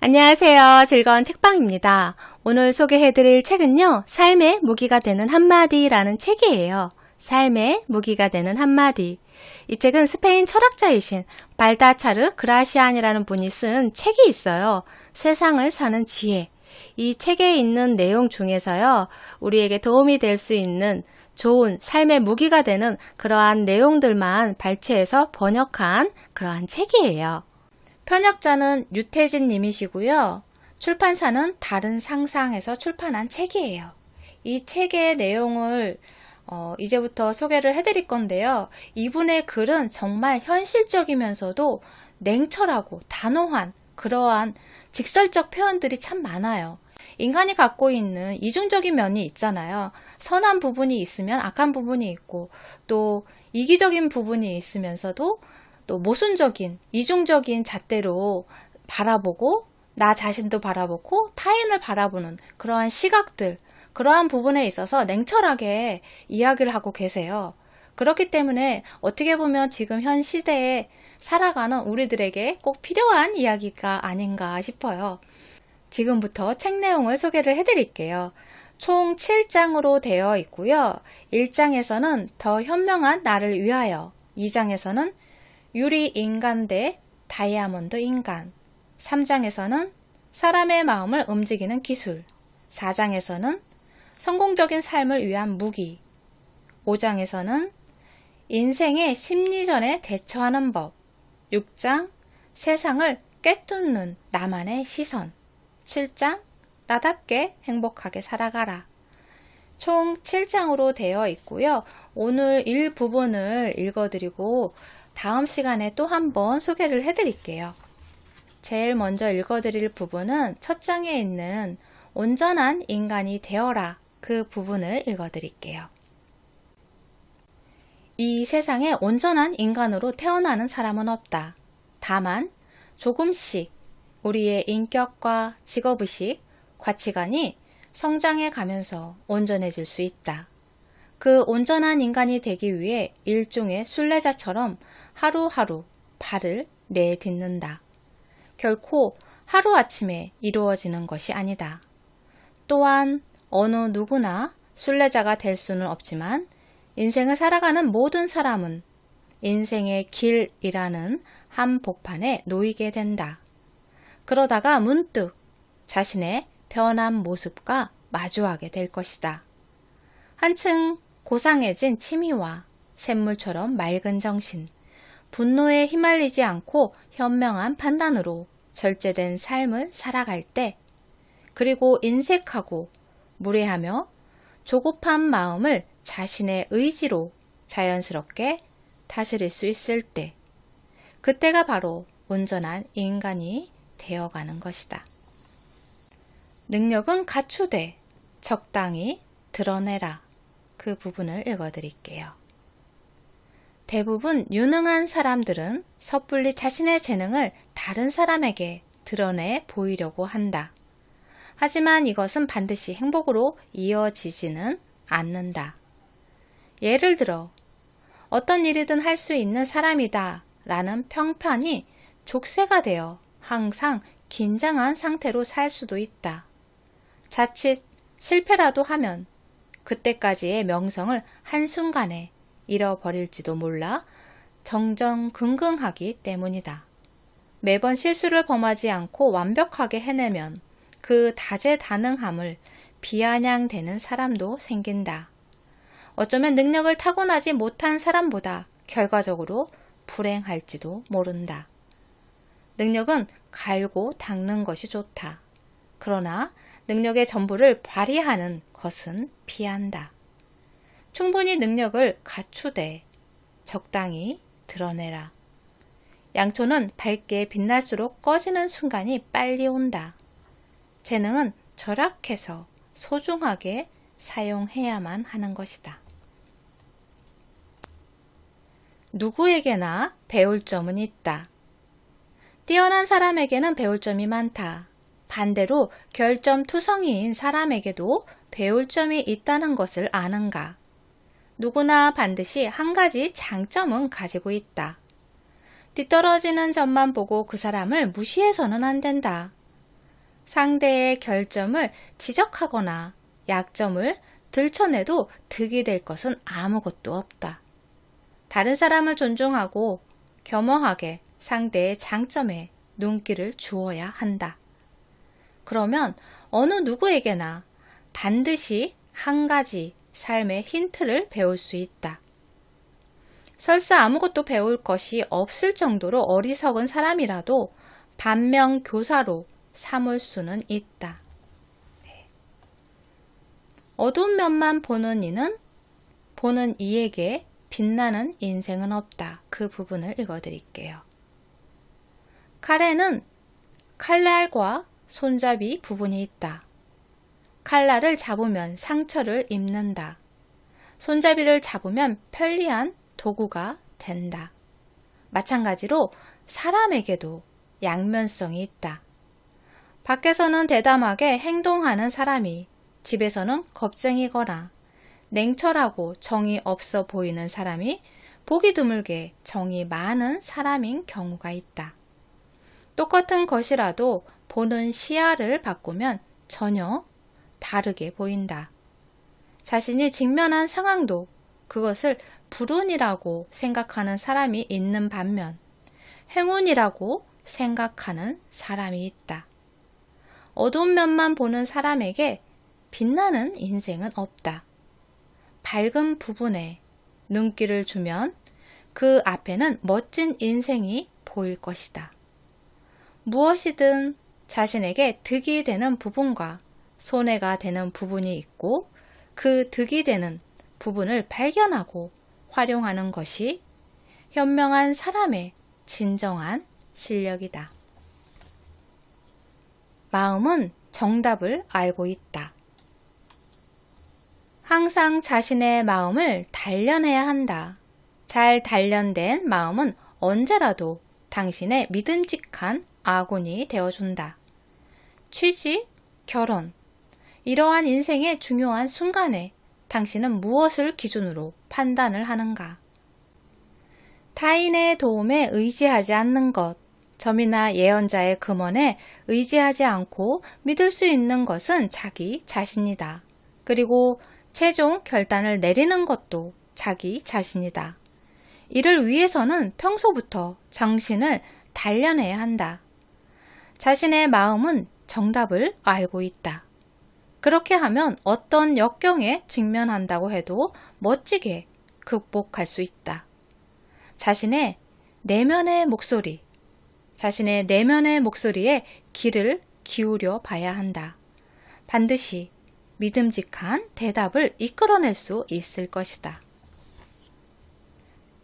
안녕하세요. 즐거운 책방입니다. 오늘 소개해드릴 책은요, 삶의 무기가 되는 한마디라는 책이에요. 삶의 무기가 되는 한마디. 이 책은 스페인 철학자이신 발다차르 그라시안이라는 분이 쓴 책이 있어요. 세상을 사는 지혜. 이 책에 있는 내용 중에서요, 우리에게 도움이 될 수 있는 좋은 삶의 무기가 되는 그러한 내용들만 발췌해서 번역한 그러한 책이에요. 편역자는 유태진 님이시고요. 출판사는 다른 상상에서 출판한 책이에요. 이 책의 내용을 이제부터 소개를 해드릴 건데요. 이분의 글은 정말 현실적이면서도 냉철하고 단호한 그러한 직설적 표현들이 참 많아요. 인간이 갖고 있는 이중적인 면이 있잖아요. 선한 부분이 있으면 악한 부분이 있고, 또 이기적인 부분이 있으면서도 또 모순적인, 이중적인 잣대로 바라보고 나 자신도 바라보고 타인을 바라보는 그러한 시각들, 그러한 부분에 있어서 냉철하게 이야기를 하고 계세요. 그렇기 때문에 어떻게 보면 지금 현 시대에 살아가는 우리들에게 꼭 필요한 이야기가 아닌가 싶어요. 지금부터 책 내용을 소개를 해드릴게요. 총 7장으로 되어 있고요. 1장에서는 더 현명한 나를 위하여, 2장에서는 유리 인간 대 다이아몬드 인간, 3장에서는 사람의 마음을 움직이는 기술, 4장에서는 성공적인 삶을 위한 무기, 5장에서는 인생의 심리전에 대처하는 법, 6장 세상을 꿰뚫는 나만의 시선, 7장 나답게 행복하게 살아가라. 총 7장으로 되어 있고요. 오늘 일부분을 읽어드리고 다음 시간에 또 한번 소개를 해드릴게요. 제일 먼저 읽어드릴 부분은 첫 장에 있는 온전한 인간이 되어라, 그 부분을 읽어드릴게요. 이 세상에 온전한 인간으로 태어나는 사람은 없다. 다만 조금씩 우리의 인격과 직업의식, 가치관이 성장해 가면서 온전해질 수 있다. 그 온전한 인간이 되기 위해 일종의 순례자처럼 하루하루 발을 내딛는다. 결코 하루아침에 이루어지는 것이 아니다. 또한 어느 누구나 순례자가 될 수는 없지만 인생을 살아가는 모든 사람은 인생의 길이라는 한복판에 놓이게 된다. 그러다가 문득 자신의 변한 모습과 마주하게 될 것이다. 한층 고상해진 치미와 샘물처럼 맑은 정신, 분노에 휘말리지 않고 현명한 판단으로 절제된 삶을 살아갈 때, 그리고 인색하고 무례하며 조급한 마음을 자신의 의지로 자연스럽게 다스릴 수 있을 때, 그때가 바로 온전한 인간이 되어가는 것이다. 능력은 갖추되 적당히 드러내라. 그 부분을 읽어드릴게요. 대부분 유능한 사람들은 섣불리 자신의 재능을 다른 사람에게 드러내 보이려고 한다. 하지만 이것은 반드시 행복으로 이어지지는 않는다. 예를 들어 어떤 일이든 할 수 있는 사람이다 라는 평판이 족쇄가 되어 항상 긴장한 상태로 살 수도 있다. 자칫 실패라도 하면 그때까지의 명성을 한순간에 잃어버릴지도 몰라 정정긍긍하기 때문이다. 매번 실수를 범하지 않고 완벽하게 해내면 그 다재다능함을 비아냥대는 사람도 생긴다. 어쩌면 능력을 타고나지 못한 사람보다 결과적으로 불행할지도 모른다. 능력은 갈고 닦는 것이 좋다. 그러나 능력의 전부를 발휘하는 것은 피한다. 충분히 능력을 갖추되 적당히 드러내라. 양초는 밝게 빛날수록 꺼지는 순간이 빨리 온다. 재능은 절약해서 소중하게 사용해야만 하는 것이다. 누구에게나 배울 점은 있다. 뛰어난 사람에게는 배울 점이 많다. 반대로 결점투성이인 사람에게도 배울 점이 있다는 것을 아는가? 누구나 반드시 한 가지 장점은 가지고 있다. 뒤떨어지는 점만 보고 그 사람을 무시해서는 안 된다. 상대의 결점을 지적하거나 약점을 들춰내도 득이 될 것은 아무것도 없다. 다른 사람을 존중하고 겸허하게 상대의 장점에 눈길을 주어야 한다. 그러면 어느 누구에게나 반드시 한 가지 삶의 힌트를 배울 수 있다. 설사 아무것도 배울 것이 없을 정도로 어리석은 사람이라도 반면교사로 삼을 수는 있다. 어두운 면만 보는 이는 보는 이에게 빛나는 인생은 없다. 그 부분을 읽어드릴게요. 칼에는 칼날과 손잡이 부분이 있다. 칼날을 잡으면 상처를 입는다. 손잡이를 잡으면 편리한 도구가 된다. 마찬가지로 사람에게도 양면성이 있다. 밖에서는 대담하게 행동하는 사람이 집에서는 겁쟁이거나 냉철하고 정이 없어 보이는 사람이 보기 드물게 정이 많은 사람인 경우가 있다. 똑같은 것이라도 보는 시야를 바꾸면 전혀 다르게 보인다. 자신이 직면한 상황도 그것을 불운이라고 생각하는 사람이 있는 반면 행운이라고 생각하는 사람이 있다. 어두운 면만 보는 사람에게 빛나는 인생은 없다. 밝은 부분에 눈길을 주면 그 앞에는 멋진 인생이 보일 것이다. 무엇이든 자신에게 득이 되는 부분과 손해가 되는 부분이 있고 그 득이 되는 부분을 발견하고 활용하는 것이 현명한 사람의 진정한 실력이다. 마음은 정답을 알고 있다. 항상 자신의 마음을 단련해야 한다. 잘 단련된 마음은 언제라도 당신의 믿음직한 아군이 되어준다. 취직, 결혼, 이러한 인생의 중요한 순간에 당신은 무엇을 기준으로 판단을 하는가? 타인의 도움에 의지하지 않는 것, 점이나 예언자의 금언에 의지하지 않고 믿을 수 있는 것은 자기 자신이다. 그리고 최종 결단을 내리는 것도 자기 자신이다. 이를 위해서는 평소부터 정신을 단련해야 한다. 자신의 마음은 정답을 알고 있다. 그렇게 하면 어떤 역경에 직면한다고 해도 멋지게 극복할 수 있다. 자신의 내면의 목소리, 자신의 내면의 목소리에 귀를 기울여 봐야 한다. 반드시 믿음직한 대답을 이끌어낼 수 있을 것이다.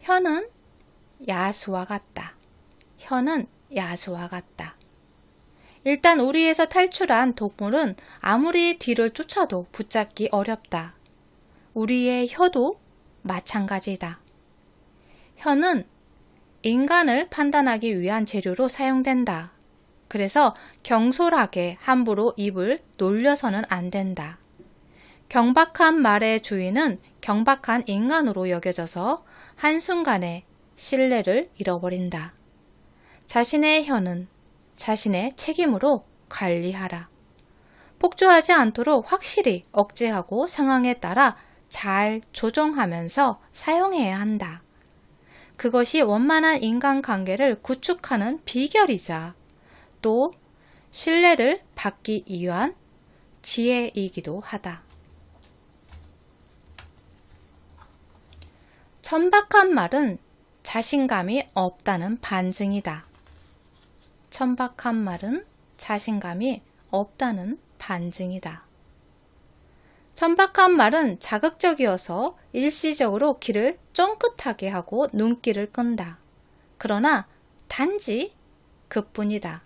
혀는 야수와 같다. 혀는 야수와 같다. 일단 우리에서 탈출한 동물은 아무리 뒤를 쫓아도 붙잡기 어렵다. 우리의 혀도 마찬가지다. 혀는 인간을 판단하기 위한 재료로 사용된다. 그래서 경솔하게 함부로 입을 놀려서는 안 된다. 경박한 말의 주인은 경박한 인간으로 여겨져서 한순간에 신뢰를 잃어버린다. 자신의 혀는 자신의 책임으로 관리하라. 폭주하지 않도록 확실히 억제하고 상황에 따라 잘 조정하면서 사용해야 한다. 그것이 원만한 인간관계를 구축하는 비결이자 또 신뢰를 받기 위한 지혜이기도 하다. 천박한 말은 자신감이 없다는 반증이다. 천박한 말은 자신감이 없다는 반증이다. 천박한 말은 자극적이어서 일시적으로 귀를 쫑긋하게 하고 눈길을 끈다. 그러나 단지 그뿐이다.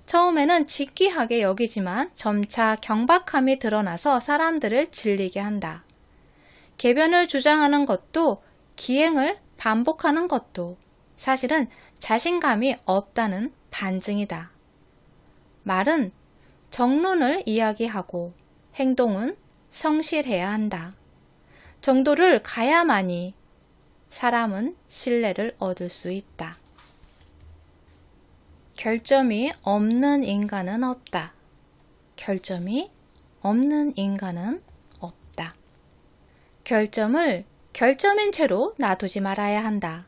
처음에는 직귀하게 여기지만 점차 경박함이 드러나서 사람들을 질리게 한다. 궤변을 주장하는 것도 기행을 반복하는 것도 사실은 자신감이 없다는 반증이다. 말은 정론을 이야기하고 행동은 성실해야 한다. 정도를 가야만이 사람은 신뢰를 얻을 수 있다. 결점이 없는 인간은 없다. 결점이 없는 인간은 없다. 결점을 결점인 채로 놔두지 말아야 한다.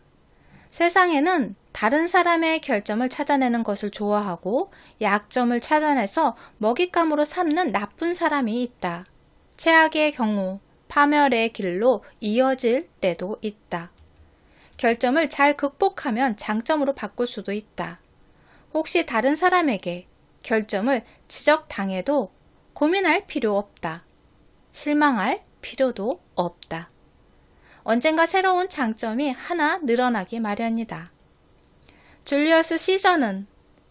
세상에는 다른 사람의 결점을 찾아내는 것을 좋아하고 약점을 찾아내서 먹잇감으로 삼는 나쁜 사람이 있다. 최악의 경우 파멸의 길로 이어질 때도 있다. 결점을 잘 극복하면 장점으로 바꿀 수도 있다. 혹시 다른 사람에게 결점을 지적당해도 고민할 필요 없다. 실망할 필요도 없다. 언젠가 새로운 장점이 하나 늘어나기 마련이다. 줄리어스 시저는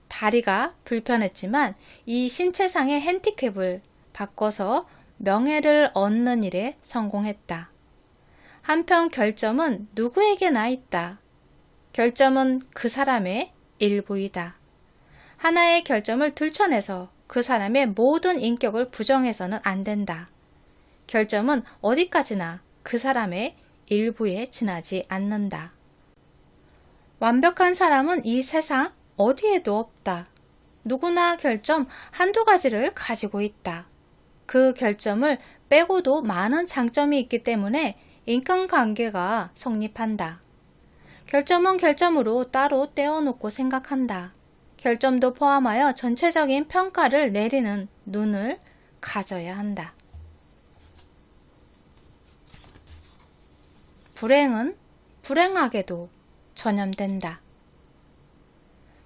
다리가 불편했지만 이 신체상의 핸디캡을 바꿔서 명예를 얻는 일에 성공했다. 한편 결점은 누구에게나 있다. 결점은 그 사람의 일부이다. 하나의 결점을 들춰내서 그 사람의 모든 인격을 부정해서는 안 된다. 결점은 어디까지나 그 사람의 일부에 지나지 않는다. 완벽한 사람은 이 세상 어디에도 없다. 누구나 결점 한두 가지를 가지고 있다. 그 결점을 빼고도 많은 장점이 있기 때문에 인간관계가 성립한다. 결점은 결점으로 따로 떼어놓고 생각한다. 결점도 포함하여 전체적인 평가를 내리는 눈을 가져야 한다. 불행은 불행하게도 전염된다.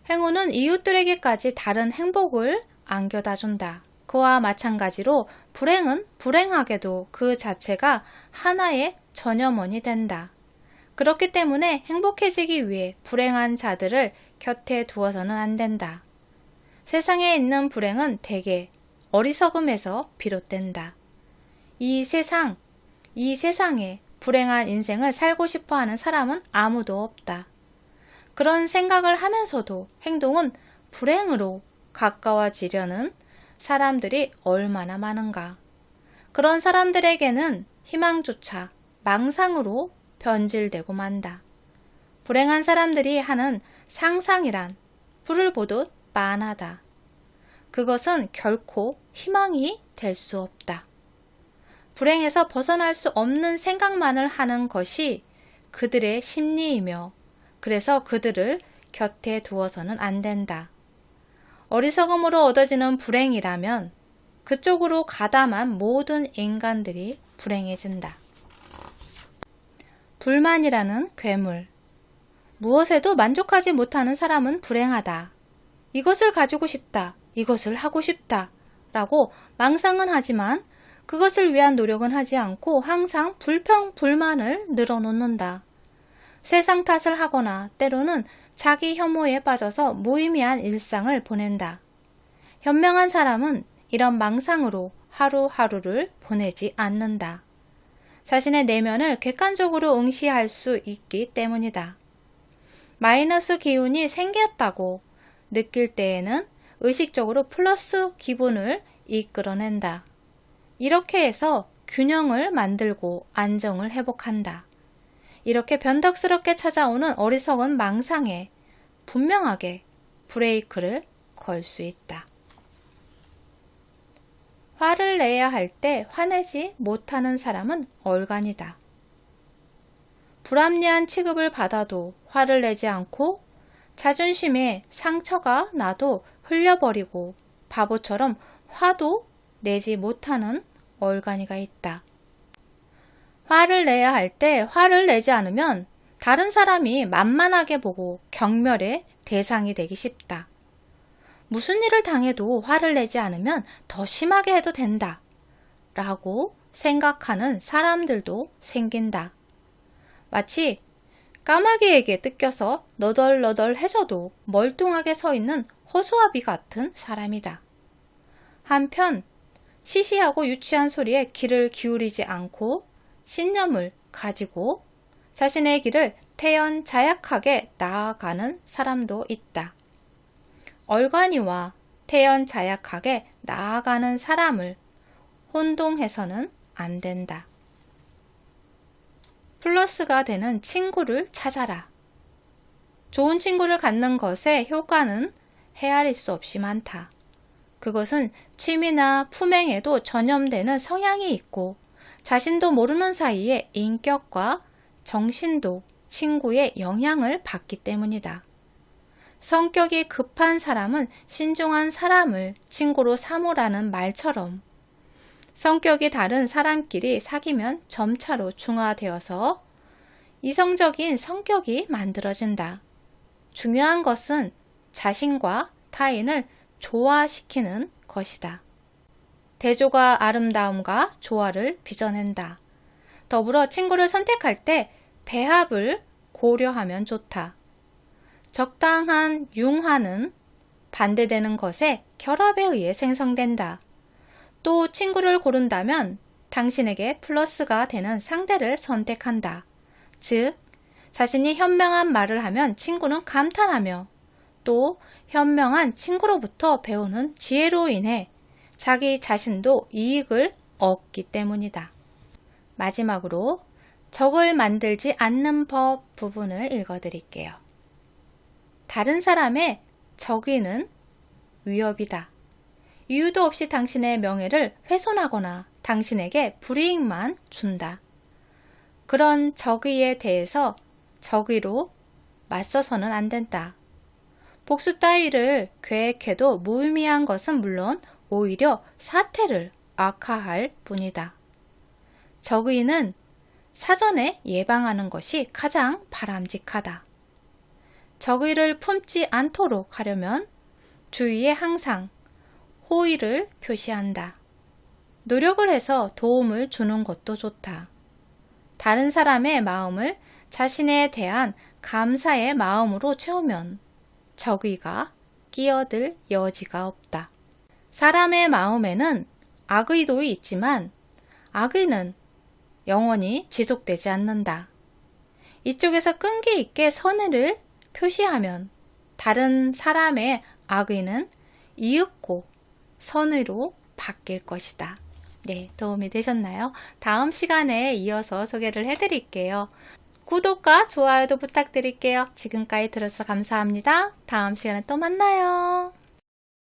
행운은 이웃들에게까지 다른 행복을 안겨다 준다. 그와 마찬가지로 불행은 불행하게도 그 자체가 하나의 전염원이 된다. 그렇기 때문에 행복해지기 위해 불행한 자들을 곁에 두어서는 안 된다. 세상에 있는 불행은 대개 어리석음에서 비롯된다. 이 세상에 불행한 인생을 살고 싶어 하는 사람은 아무도 없다. 그런 생각을 하면서도 행동은 불행으로 가까워지려는 사람들이 얼마나 많은가. 그런 사람들에게는 희망조차 망상으로 변질되고 만다. 불행한 사람들이 하는 상상이란 불을 보듯 빤하다. 그것은 결코 희망이 될 수 없다. 불행에서 벗어날 수 없는 생각만을 하는 것이 그들의 심리이며 그래서 그들을 곁에 두어서는 안 된다. 어리석음으로 얻어지는 불행이라면 그쪽으로 가담한 모든 인간들이 불행해진다. 불만이라는 괴물. 무엇에도 만족하지 못하는 사람은 불행하다. 이것을 가지고 싶다. 이것을 하고 싶다. 라고 망상은 하지만 그것을 위한 노력은 하지 않고 항상 불평불만을 늘어놓는다. 세상 탓을 하거나 때로는 자기 혐오에 빠져서 무의미한 일상을 보낸다. 현명한 사람은 이런 망상으로 하루하루를 보내지 않는다. 자신의 내면을 객관적으로 응시할 수 있기 때문이다. 마이너스 기운이 생겼다고 느낄 때에는 의식적으로 플러스 기분을 이끌어낸다. 이렇게 해서 균형을 만들고 안정을 회복한다. 이렇게 변덕스럽게 찾아오는 어리석은 망상에 분명하게 브레이크를 걸 수 있다. 화를 내야 할 때 화내지 못하는 사람은 얼간이다. 불합리한 취급을 받아도 화를 내지 않고 자존심에 상처가 나도 흘려버리고 바보처럼 화도 내지 못하는 얼간이가 있다. 화를 내야 할 때 화를 내지 않으면 다른 사람이 만만하게 보고 경멸의 대상이 되기 쉽다. 무슨 일을 당해도 화를 내지 않으면 더 심하게 해도 된다. 라고 생각하는 사람들도 생긴다. 마치 까마귀에게 뜯겨서 너덜너덜해져도 멀뚱하게 서 있는 허수아비 같은 사람이다. 한편 시시하고 유치한 소리에 귀를 기울이지 않고 신념을 가지고 자신의 길을 태연자약하게 나아가는 사람도 있다. 얼간이와 태연자약하게 나아가는 사람을 혼동해서는 안 된다. 플러스가 되는 친구를 찾아라. 좋은 친구를 갖는 것의 효과는 헤아릴 수 없이 많다. 그것은 취미나 품행에도 전염되는 성향이 있고 자신도 모르는 사이에 인격과 정신도 친구의 영향을 받기 때문이다. 성격이 급한 사람은 신중한 사람을 친구로 삼으라는 말처럼 성격이 다른 사람끼리 사귀면 점차로 중화되어서 이성적인 성격이 만들어진다. 중요한 것은 자신과 타인을 조화시키는 것이다. 대조가 아름다움과 조화를 빚어낸다. 더불어 친구를 선택할 때 배합을 고려하면 좋다. 적당한 융화는 반대되는 것의 결합에 의해 생성된다. 또 친구를 고른다면 당신에게 플러스가 되는 상대를 선택한다. 즉, 자신이 현명한 말을 하면 친구는 감탄하며 또 현명한 친구로부터 배우는 지혜로 인해 자기 자신도 이익을 얻기 때문이다. 마지막으로 적을 만들지 않는 법 부분을 읽어드릴게요. 다른 사람의 적의는 위협이다. 이유도 없이 당신의 명예를 훼손하거나 당신에게 불이익만 준다. 그런 적의에 대해서 적의로 맞서서는 안 된다. 복수 따위를 계획해도 무의미한 것은 물론 오히려 사태를 악화할 뿐이다. 적의는 사전에 예방하는 것이 가장 바람직하다. 적의를 품지 않도록 하려면 주위에 항상 호의를 표시한다. 노력을 해서 도움을 주는 것도 좋다. 다른 사람의 마음을 자신에 대한 감사의 마음으로 채우면 적의가 끼어들 여지가 없다. 사람의 마음에는 악의도 있지만 악의는 영원히 지속되지 않는다. 이쪽에서 끈기 있게 선의를 표시하면 다른 사람의 악의는 이윽고 선의로 바뀔 것이다. 네, 도움이 되셨나요? 다음 시간에 이어서 소개를 해드릴게요. 구독과 좋아요도 부탁드릴게요. 지금까지 들어서 감사합니다. 다음 시간에 또 만나요.